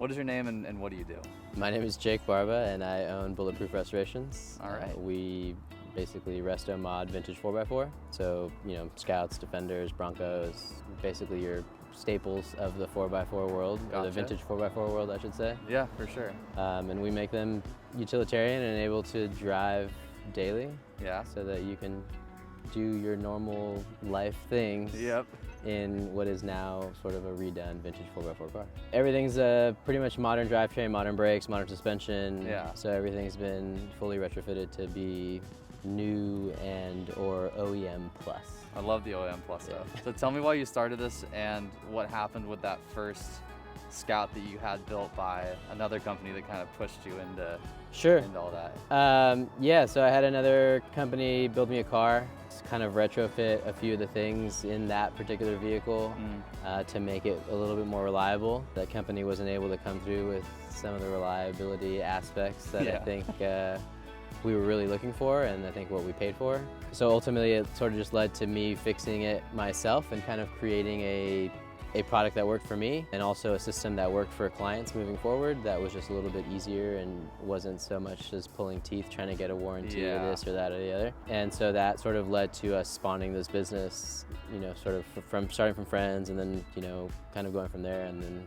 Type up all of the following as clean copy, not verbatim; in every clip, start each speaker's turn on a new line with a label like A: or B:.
A: What is your name and what do you do?
B: My name is Jake Barba and I own Bulletproof Restorations.
A: All right.
B: We basically restomod vintage 4x4. So, Scouts, Defenders, Broncos, basically your staples of the 4x4 world,
A: Gotcha.
B: or the vintage 4x4 world, I should say.
A: Yeah, for sure.
B: And we make them utilitarian and able to drive daily.
A: Yeah.
B: So that you can do your normal life things.
A: Yep.
B: In what is now sort of a redone vintage 4x4 car. Everything's pretty much modern drivetrain, modern brakes, modern suspension.
A: Yeah.
B: So everything's been fully retrofitted to be new and or OEM plus.
A: I love the OEM plus stuff. So tell me why you started this and what happened with that first Scout that you had built by another company that kind of pushed you into, into all that.
B: Yeah, so I had another company build me a car, kind of retrofit a few of the things in that particular vehicle to make it a little bit more reliable. That company wasn't able to come through with some of the reliability aspects that I think we were really looking for, and I think what we paid for. So ultimately it sort of just led to me fixing it myself and kind of creating a product that worked for me, and also a system that worked for clients moving forward that was just a little bit easier and wasn't so much as pulling teeth trying to get a warranty or this or that or the other. And so that sort of led to us spawning this business, sort of from starting from friends and then, kind of going from there, and then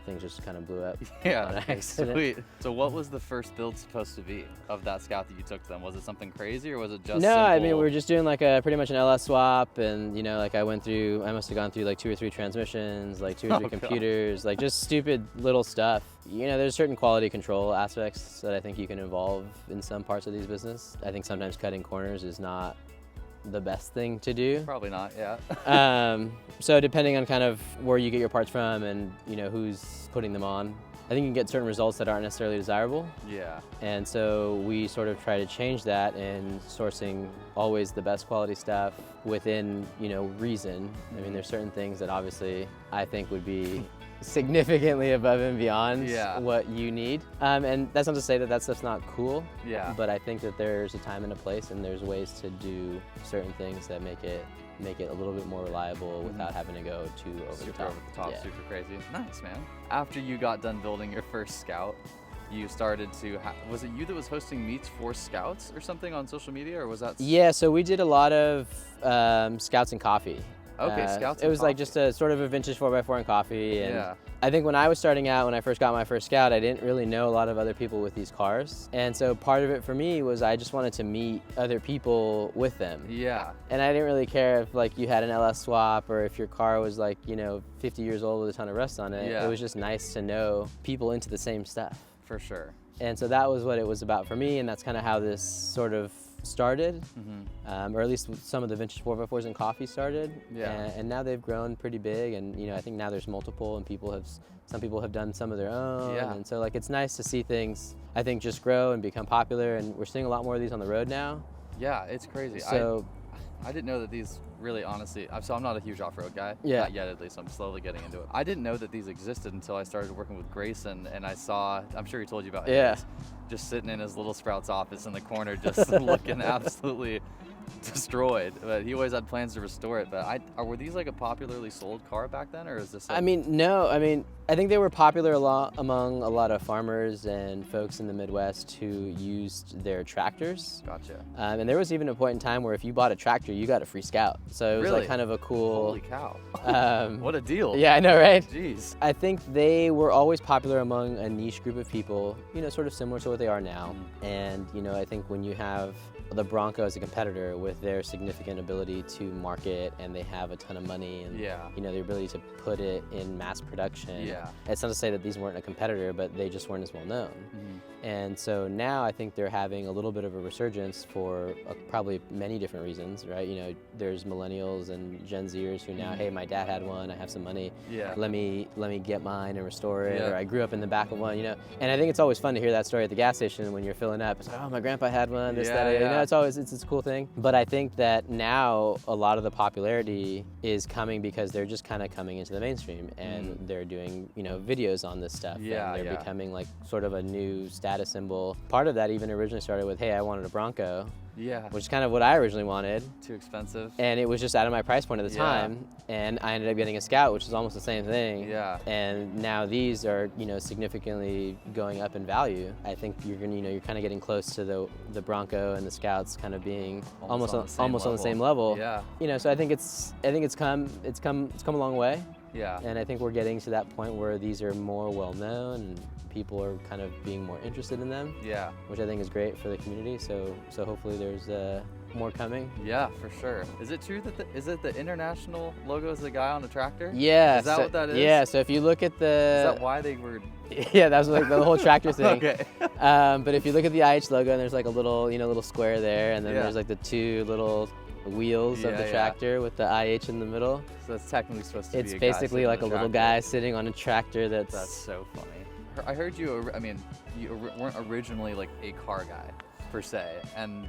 B: things just kind of blew up.
A: Yeah, sweet. So what was the first build supposed to be of that Scout that you took to them? Was it something crazy or was it just
B: No,
A: simple?
B: I mean, we were just doing like pretty much an LS swap, and like I must have gone through like 2 or 3 transmissions, like 2 or 3 computers, like just stupid little stuff. There's certain quality control aspects that I think you can involve in some parts of these business. I think sometimes cutting corners is not the best thing to do.
A: Probably not, yeah.
B: So depending on kind of where you get your parts from and who's putting them on, I think you can get certain results that aren't necessarily desirable.
A: Yeah.
B: And so we sort of try to change that in sourcing always the best quality stuff within, reason. I mean, there's certain things that obviously I think would be significantly above and beyond what you need. And that's not to say that that stuff's not cool.
A: Yeah.
B: But I think that there's a time and a place, and there's ways to do certain things that make it a little bit more reliable without having to go too over the top.
A: Super crazy. Nice, man. After you got done building your first Scout, you started to, was it you that was hosting meets for Scouts or something on social media, or was that?
B: Yeah, so we did a lot of Scouts and coffee.
A: Okay, Scouts and
B: It was
A: coffee.
B: like just a sort of a vintage 4x4 and coffee. And I think when I was starting out, when I first got my first Scout, I didn't really know a lot of other people with these cars. And so part of it for me was I just wanted to meet other people with them.
A: Yeah.
B: And I didn't really care if like you had an LS swap or if your car was like, 50 years old with a ton of rust on it. It was just nice to know people into the same stuff.
A: For sure.
B: And so that was what it was about for me, and that's kind of how this sort of started, or at least some of the vintage 4x4s and coffee started. And now they've grown pretty big, and I think now there's multiple, and some people have done some of their own. And so like it's nice to see things, I think, just grow and become popular, and we're seeing a lot more of these on the road now.
A: Yeah, it's crazy.
B: So
A: I didn't know that these really, honestly, so I'm not a huge off-road guy,
B: not
A: yet at least, I'm slowly getting into it. I didn't know that these existed until I started working with Grayson, and I saw, I'm sure he told you about him, just sitting in his little Sprouts office in the corner, just looking absolutely destroyed. But he always had plans to restore it. But were these like a popularly sold car back then, or is this?
B: No. I think they were popular among a lot of farmers and folks in the Midwest who used their tractors.
A: Gotcha.
B: And there was even a point in time where if you bought a tractor, you got a free Scout. So it was like kind of a cool.
A: Holy cow! What a deal!
B: Yeah, I know, right?
A: Jeez.
B: I think they were always popular among a niche group of people, sort of similar to what they are now. And I think when you have the Bronco as a competitor with their significant ability to market, and they have a ton of money, and the ability to put it in mass production. It's not to say that these weren't a competitor, but they just weren't as well known. And so now I think they're having a little bit of a resurgence for probably many different reasons, right? There's millennials and Gen Zers who now, hey, my dad had one, I have some money, let me get mine and restore it, or I grew up in the back of one, And I think it's always fun to hear that story at the gas station when you're filling up. It's like, oh, my grandpa had one, this, that, it's a cool thing. But I think that now a lot of the popularity is coming because they're just kind of coming into the mainstream, and they're doing, videos on this stuff, and they're becoming like sort of a new status status symbol. Part of that even originally started with, hey, I wanted a Bronco,
A: Yeah.
B: which is kind of what I originally wanted.
A: Too expensive.
B: And it was just out of my price point at the time. And I ended up getting a Scout, which is almost the same thing.
A: Yeah.
B: And now these are, significantly going up in value. I think you're kind of getting close to the Bronco and the Scouts kind of being almost on the same level.
A: Yeah.
B: So I think it's come a long way.
A: Yeah.
B: And I think we're getting to that point where these are more well known and people are kind of being more interested in them.
A: Yeah.
B: Which I think is great for the community. So hopefully there's more coming.
A: Yeah, for sure. Is it true that is it the international logo is the guy on the tractor?
B: Yeah.
A: Is that what that is?
B: Yeah. So if you look at
A: Is that why they were?
B: Yeah, that was like the whole tractor thing.
A: Okay.
B: But if you look at the IH logo, and there's like a little square there, and then
A: Yeah.
B: there's like the two little wheels of the tractor with the IH in the middle.
A: So it's technically supposed to be
B: It's
A: a guy
B: basically
A: sitting
B: like
A: on
B: a
A: the
B: little
A: tractor.
B: guy sitting on a tractor that's
A: so funny. I heard you, you weren't originally like a car guy per se. And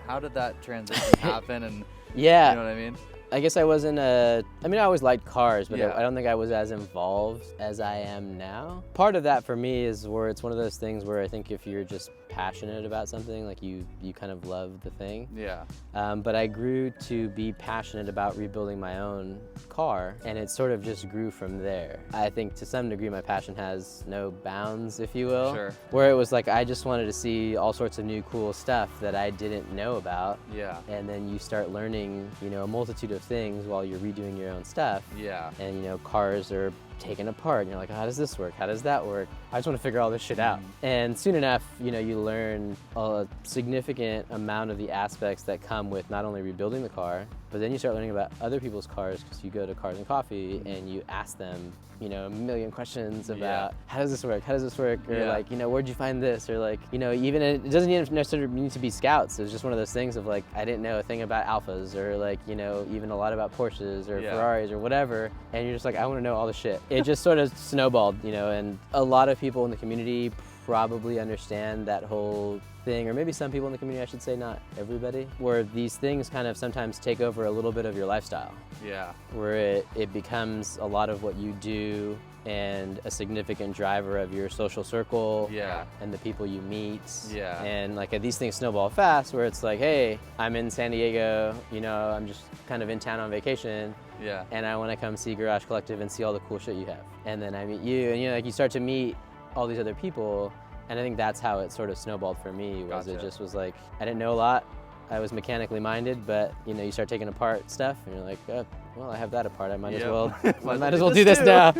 A: how did that transition happen? And
B: yeah.
A: You know what I mean?
B: I guess I wasn't I always liked cars, but
A: Yeah.
B: I don't think I was as involved as I am now. Part of that for me is where it's one of those things where I think if you're just passionate about something, like you kind of love the thing.
A: Yeah.
B: But I grew to be passionate about rebuilding my own car, and it sort of just grew from there. I think to some degree my passion has no bounds, if you will.
A: Sure.
B: Where it was like I just wanted to see all sorts of new cool stuff that I didn't know about.
A: Yeah.
B: And then you start learning, a multitude of things while you're redoing your own stuff.
A: Yeah.
B: And cars are taken apart and you're like, how does this work? How does that work? I just want to figure all this shit out. And soon enough, you learn a significant amount of the aspects that come with not only rebuilding the car, but then you start learning about other people's cars because you go to Cars and Coffee and you ask them, a million questions about how does this work? How does this work? Or like, where'd you find this? Or like, even it doesn't even necessarily need to be Scouts. It's just one of those things of like, I didn't know a thing about Alphas or like, even a lot about Porsches or Ferraris or whatever. And you're just like, I want to know all the shit. It just sort of snowballed, and a lot of people in the community probably understand that whole thing, or maybe some people in the community, I should say, not everybody, where these things kind of sometimes take over a little bit of your lifestyle.
A: Yeah.
B: Where it becomes a lot of what you do and a significant driver of your social circle.
A: Yeah.
B: And the people you meet.
A: Yeah.
B: And like these things snowball fast where it's like, hey, I'm in San Diego, I'm just kind of in town on vacation.
A: Yeah.
B: And I want to come see Garage Collective and see all the cool shit you have. And then I meet you, and you start to meet all these other people, and I think that's how it sort of snowballed for me. Was It just was like, I didn't know a lot. I was mechanically minded, but you start taking apart stuff, and you're like, oh, well, I have that apart. I might as well, do this now.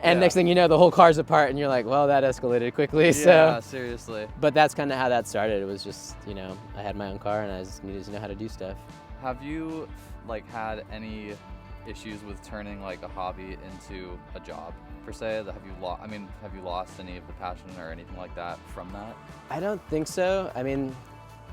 B: And next thing you know, the whole car's apart, and you're like, well, that escalated quickly.
A: Yeah, seriously.
B: But that's kind of how that started. It was just, I had my own car, and I just needed to know how to do stuff.
A: Have you had any issues with turning like a hobby into a job per se? Have you lost any of the passion or anything like that from that?
B: I don't think so.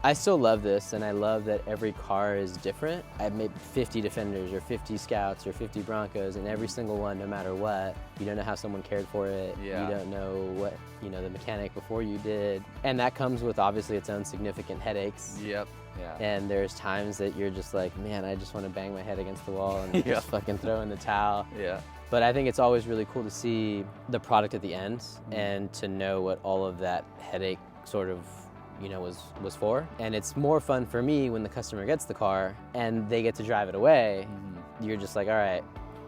B: I still love this, and I love that every car is different. I've made 50 Defenders or 50 Scouts or 50 Broncos, and every single one, no matter what, you don't know how someone cared for it.
A: Yeah.
B: You don't know what, the mechanic before you did. And that comes with obviously its own significant headaches.
A: Yep. Yeah.
B: And there's times that you're just like, man, I just want to bang my head against the wall and just fucking throw in the towel.
A: Yeah.
B: But I think it's always really cool to see the product at the end and to know what all of that headache sort of was for. And it's more fun for me when the customer gets the car and they get to drive it away. You're just like, all right,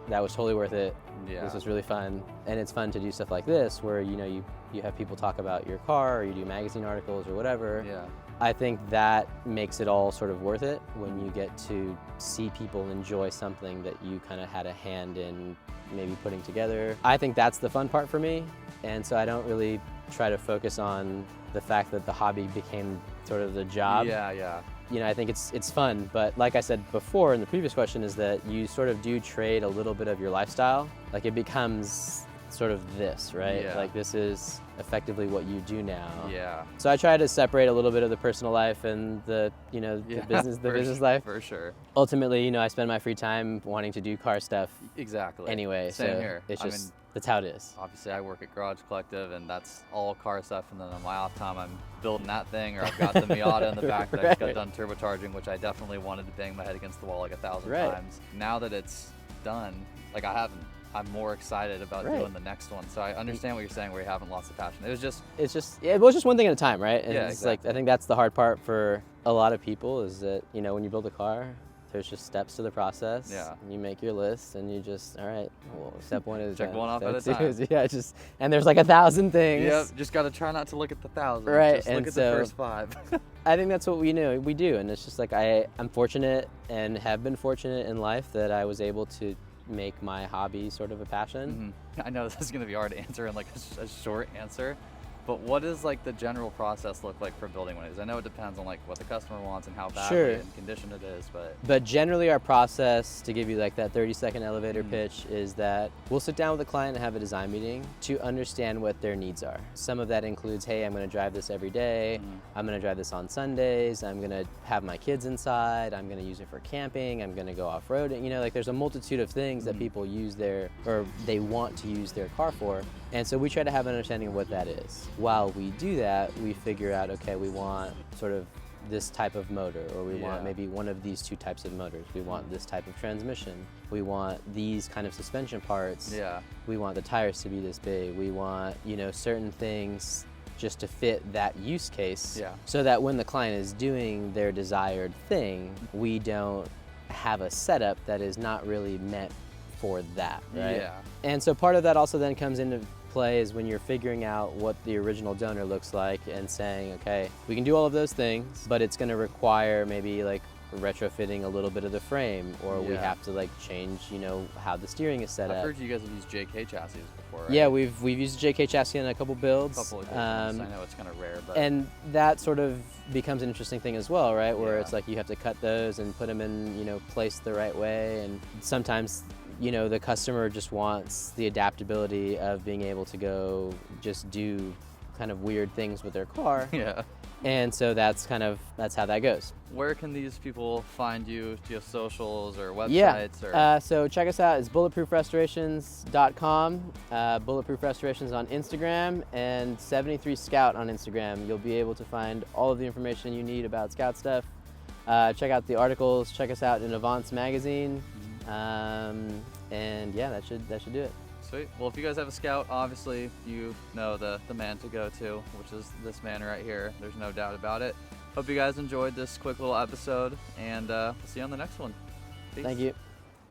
B: that was totally worth it.
A: Yeah.
B: This was really fun. And it's fun to do stuff like this where, you have people talk about your car or you do magazine articles or whatever.
A: Yeah.
B: I think that makes it all sort of worth it when you get to see people enjoy something that you kind of had a hand in maybe putting together. I think that's the fun part for me. And so I don't really try to focus on the fact that the hobby became sort of the job.
A: Yeah.
B: I think it's fun, but like I said before in the previous question is that you sort of do trade a little bit of your lifestyle. Like it becomes sort of this, right?
A: Yeah.
B: Like this is effectively what you do now.
A: Yeah.
B: So I try to separate a little bit of the personal life and the business life.
A: For sure.
B: Ultimately, I spend my free time wanting to do car stuff.
A: Exactly.
B: Anyway,
A: Same
B: so
A: here.
B: it's just that's how it is.
A: Obviously, I work at Garage Collective, and that's all car stuff. And then on my off time, I'm building that thing, or I've got the Miata in the back that I just got done turbocharging, which I definitely wanted to bang my head against the wall like 1,000 times. Now that it's done, like I haven't I'm more excited about doing the next one. So I understand what you're saying, where you're having lots of passion. It was just
B: one thing at a time, right? And
A: yeah,
B: it's
A: exactly.
B: like, I think that's the hard part for a lot of people, is that, you know, when you build a car, there's just steps to the process.
A: Yeah.
B: You make your list and you just, all right, well, step one is
A: check one off at a
B: step
A: time.
B: two is, and there's like 1,000 things.
A: Yep, just got to try not to look at the 1,000.
B: Right,
A: Just
B: and
A: look at
B: so
A: the first 5.
B: I think that's what we do, and it's just like I'm fortunate and have been fortunate in life that I was able to make my hobby sort of a passion.
A: I know this is going to be hard to answer in like a short answer, but what does like the general process look like for building one of these? I know it depends on like what the customer wants and how badly in condition it is,
B: but generally our process, to give you like that 30-second elevator pitch, is that we'll sit down with the client and have a design meeting to understand what their needs are. Some of that includes, hey, I'm going to drive this every day. I'm going to drive this on Sundays. I'm going to have my kids inside. I'm going to use it for camping. I'm going to go off-roading. You know, like there's a multitude of things that people use they want to use their car for. And so we try to have an understanding of what that is. While we do that, we figure out, okay, we want sort of this type of motor, or we want maybe one of these 2 types of motors. We want this type of transmission. We want these kind of suspension parts. We want the tires to be this big. We want, you know, certain things just to fit that use case, so that when the client is doing their desired thing, we don't have a setup that is not really meant for that, right? And so part of that also then comes into play is when you're figuring out what the original donor looks like and saying, okay, we can do all of those things, but it's going to require maybe like retrofitting a little bit of the frame, or we have to like change, you know, how the steering is set up.
A: I've heard you guys have used JK chassis before, right?
B: Yeah, we've used a JK chassis in a couple builds.
A: I know it's kind of rare, but
B: and that sort of becomes an interesting thing as well, right? Where it's like you have to cut those and put them in, you know, place the right way, and sometimes, you know, the customer just wants the adaptability of being able to go just do kind of weird things with their car. And so that's how that goes.
A: Where can these people find you? Do you have socials or websites?
B: So check us out. It's bulletproofrestorations.com, Bulletproof Restorations on Instagram, and 73 Scout on Instagram. You'll be able to find all of the information you need about Scout stuff. Check out the articles. Check us out in Avance magazine. And yeah, that should do it.
A: Sweet. Well, if you guys have a Scout, obviously you know the man to go to, which is this man right here. There's no doubt about it. Hope you guys enjoyed this quick little episode, and we'll see you on the next one. Peace.
B: Thank you.